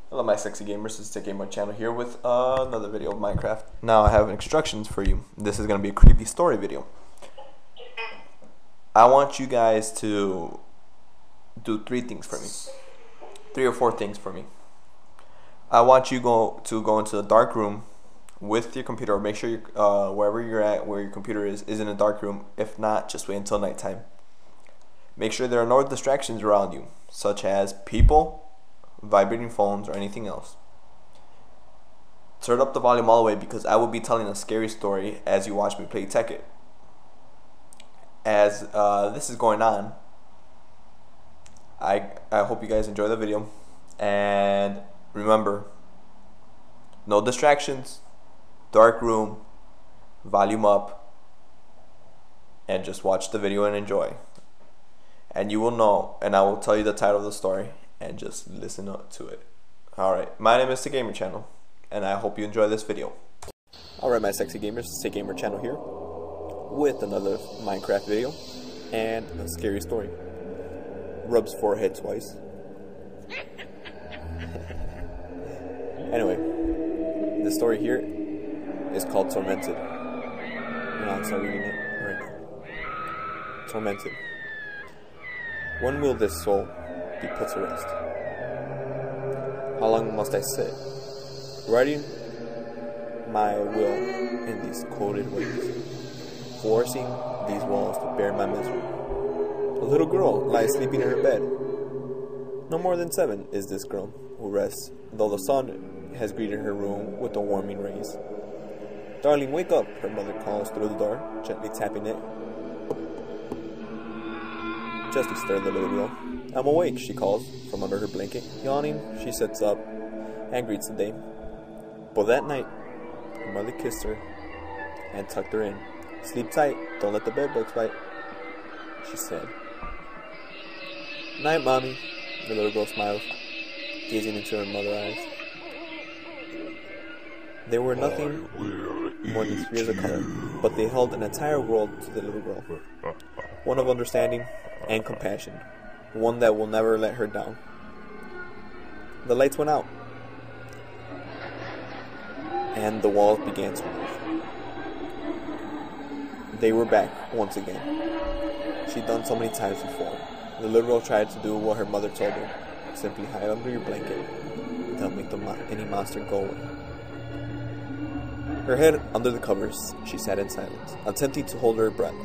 Hello my sexy gamers, this is the Gamer channel here with another video of Minecraft. Now I have instructions for you. This is going to be a creepy story video. I want you guys to do 3 things for me. 3 or 4 things for me. I want you to go into the dark room with your computer, or make sure you wherever you're at, where your computer is in a dark room. If not, just wait until nighttime. Make sure there are no distractions around you, such as people, vibrating phones, or anything else. Turn up the volume all the way because I will be telling a scary story as you watch me play Tekkit. As this is going on, I hope you guys enjoy the video, and remember, no distractions, dark room, volume up, and just watch the video and enjoy. And you will know, and I will tell you the title of the story, and just listen to it. Alright, my name is The Gamer Channel, and I hope you enjoy this video. Alright my sexy gamers, it's The Gamer Channel here, with another Minecraft video, and a scary story. Rubs forehead twice. Anyway, the story here is called Tormented. No, I'm not reading it right now. Tormented. When will this soul be put to rest? How long must I sit, writing my will in these coded ways, forcing these walls to bear my misery? A little girl lies sleeping in her bed. No more than 7 is this girl who rests, though the sun has greeted her room with the warming rays. Darling, wake up, her mother calls through the door, gently tapping it. Gently stir the little girl. I'm awake, she calls from under her blanket. Yawning, she sits up and greets the day. But that night, her mother kissed her and tucked her in. Sleep tight, don't let the bed bugs bite, she said. Night, mommy, the little girl smiles, gazing into her mother's eyes. They were nothing more than spheres of color, but they held an entire world to the little girl. One of understanding and compassion. One that will never let her down. The lights went out, and the walls began to move. They were back once again. She'd done so many times before. The little girl tried to do what her mother told her. Simply hide under your blanket. That'll make any monster go away. Her head under the covers, she sat in silence, attempting to hold her breath.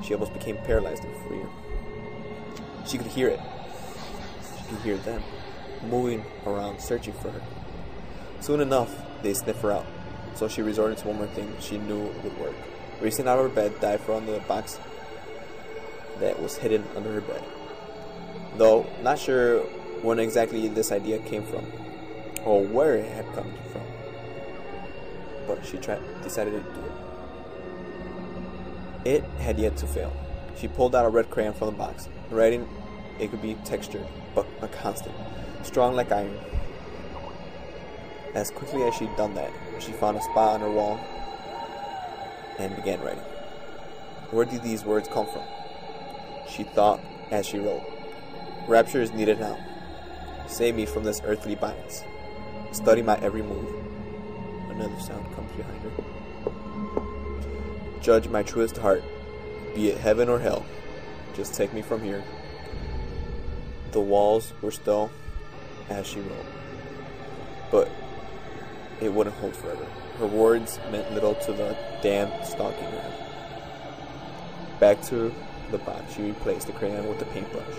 She almost became paralyzed in fear. She could hear it. She could hear them moving around, searching for her. Soon enough, they sniffed her out, so she resorted to one more thing she knew would work. Racing out of her bed, dived for under the box that was hidden under her bed. Though not sure when exactly this idea came from, or where it had come from, but she decided to do it. It had yet to fail. She pulled out a red crayon from the box. The writing, it could be textured, but a constant, strong like iron. As quickly as she'd done that, she found a spot on her wall and began writing. Where did these words come from? She thought as she wrote. Rapture is needed now. Save me from this earthly bias. Study my every move. Another sound comes behind her. Judge my truest heart, be it heaven or hell. Just take me from here. The walls were still as she wrote, but it wouldn't hold forever. Her words meant little to the damned stalking her. Back to the box, she replaced the crayon with the paintbrush.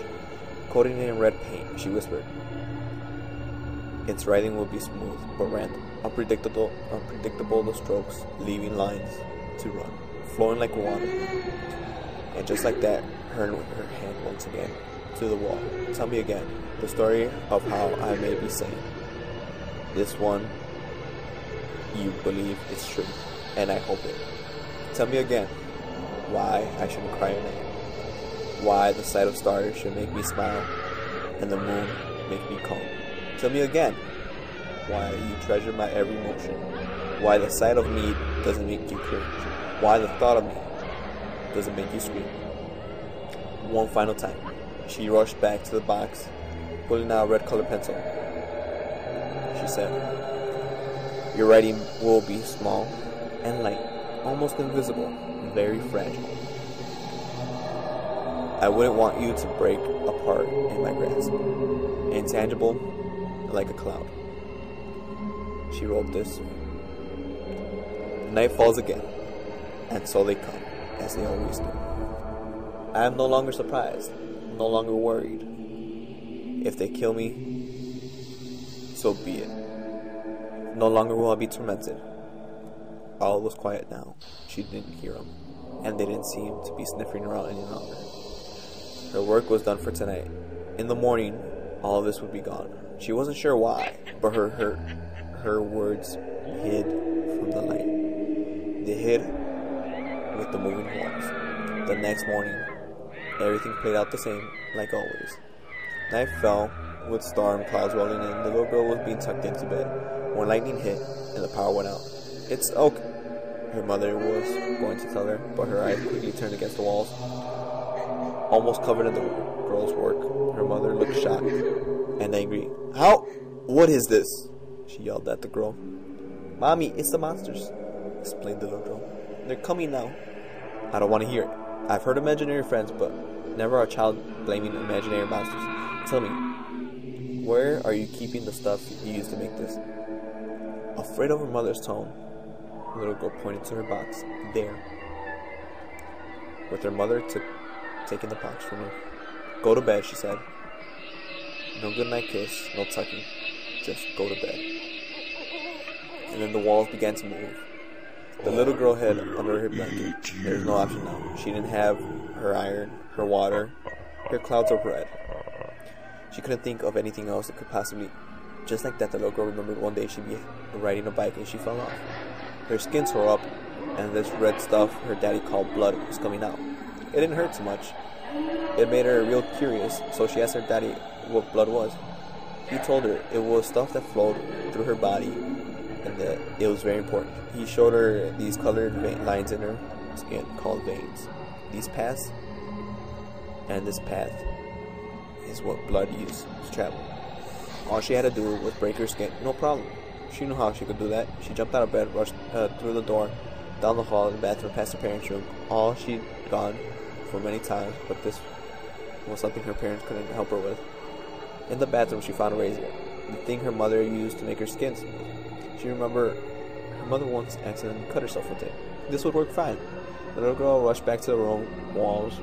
Coating it in red paint, she whispered, its writing will be smooth but random, unpredictable the strokes, leaving lines to run, flowing like water. And just like that, her hand once again to the wall. Tell me again the story of how I may be sane. This one you believe is true, and I hope it. Tell me again why I shouldn't cry at night. Why the sight of stars should make me smile, and the moon make me calm. Tell me again why you treasure my every motion. Why the sight of me doesn't make you cringe. Why the thought of me doesn't make you scream. One final time, she rushed back to the box, pulling out a red colored pencil. she said. Your writing will be small and light, almost invisible, very fragile. I wouldn't want you to break apart in my grasp. Intangible, like a cloud. She wrote this. Night falls again, and so they come, as they always do. I am no longer surprised, no longer worried. If they kill me, so be it. No longer will I be tormented. All was quiet now. She didn't hear them, and they didn't seem to be sniffing around any longer. Her work was done for tonight. In the morning, all of this would be gone. She wasn't sure why, but her words hid from the light. They hid with the moving walls. The next morning, everything played out the same, like always. Night fell, with storm clouds rolling in. The little girl was being tucked into bed when lightning hit and the power went out. It's okay, her mother was going to tell her, but her eyes quickly turned against the walls. Almost covered in the girl's work, her mother looked shocked and angry. How? What is this? She yelled at the girl. Mommy, it's the monsters, explained the little girl. They're coming now. I don't want to hear it. I've heard imaginary friends, but never a child blaming imaginary monsters. Tell me, where are you keeping the stuff you used to make this? Afraid of her mother's tone, the little girl pointed to her box. There. With her mother taking the box from her. Go to bed, she said. No goodnight kiss, no tucking. Just go to bed. And then the walls began to move. The little girl hid under her blanket. There was no option now. She didn't have her iron, her water, her clouds of bread. She couldn't think of anything else that could possibly... Just like that, the little girl remembered one day she'd be riding a bike and she fell off. Her skin tore up, and this red stuff her daddy called blood was coming out. It didn't hurt too much. It made her real curious, so she asked her daddy what blood was. He told her it was stuff that flowed through her body, and that it was very important. He showed her these colored lines in her skin called veins. These paths, and this path is what blood used to travel. All she had to do was break her skin, no problem. She knew how she could do that. She jumped out of bed, rushed through the door, down the hall, in the bathroom, past her parents' room. All she'd gone for many times, but this was something her parents couldn't help her with. In the bathroom, she found a razor, the thing her mother used to make her skin smooth. She remembered her mother once accidentally cut herself with it. This would work fine. The little girl rushed back to the room, walls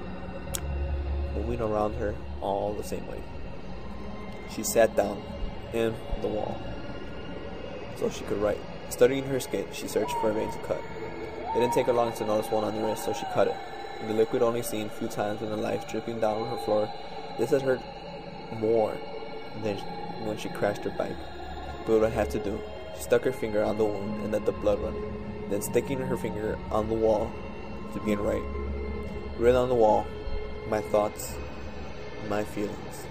moving around her all the same way. She sat down in the wall so she could write. Studying her skin, she searched for a vein to cut. It didn't take her long to notice one on the wrist, so she cut it. The liquid only seen a few times in her life dripping down on her floor. This had hurt more than when she crashed her bike. But what I had to do, she stuck her finger on the wound and let the blood run. Then sticking her finger on the wall to begin writing. Written on the wall, my thoughts, my feelings.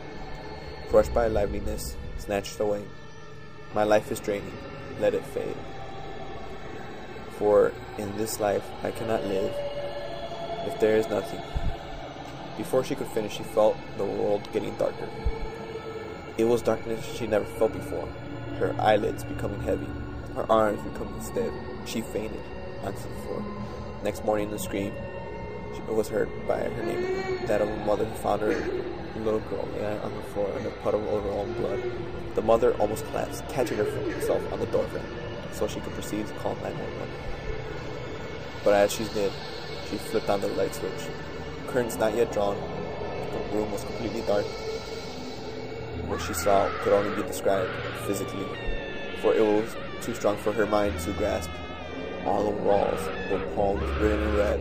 Crushed by liveliness, snatched away. My life is draining, let it fade. For in this life I cannot live if there is nothing. Before she could finish, she felt the world getting darker. It was darkness she never felt before. Her eyelids becoming heavy, her arms becoming stiff. She fainted onto the floor. Next morning, the scream was heard by her neighbor, that of a mother who found her little girl laying on the floor in a puddle of her own blood. The mother almost collapsed, catching herself on the doorframe so she could proceed to call 911. But as she did, she flipped on the light switch. Curtains not yet drawn, the room was completely dark. What she saw could only be described physically, for it was too strong for her mind to grasp. All the walls were poems written in red.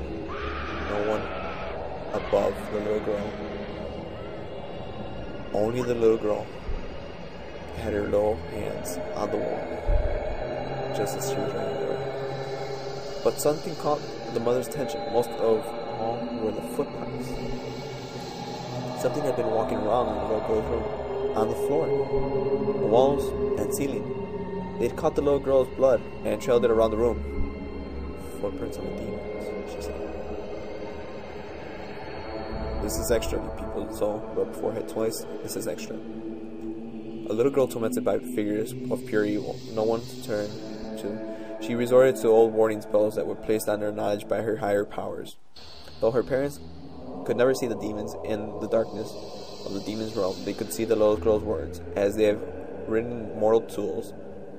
No one above the little girl. Only the little girl had her little hands on the wall, just as she was writing there. But something caught the mother's attention. Most of all were the footprints. Something had been walking around in the little girl's room, on the floor, the walls, and ceiling. They had caught the little girl's blood and trailed it around the room. Footprints of the demons, she said. This is extra, you people, so rub forehead twice. This is extra. A a little girl tormented by figures of pure evil, no one to turn to. She resorted to old warning spells that were placed on her knowledge by her higher powers. Though her parents could never see the demons in the darkness of the demon's realm, they could see the little girl's words, as they have written mortal tools.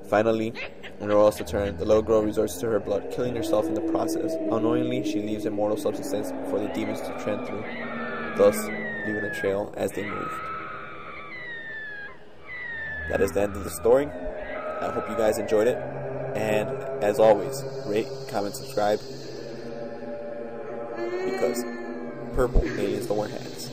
Finally, when no one else to turn, the little girl resorts to her blood, killing herself in the process. Unknowingly, she leaves a mortal substance for the demons to tread through, thus leaving a trail as they moved. That is the end of the story. I hope you guys enjoyed it. And as always, rate, comment, subscribe, because purple aliens don't wear hats.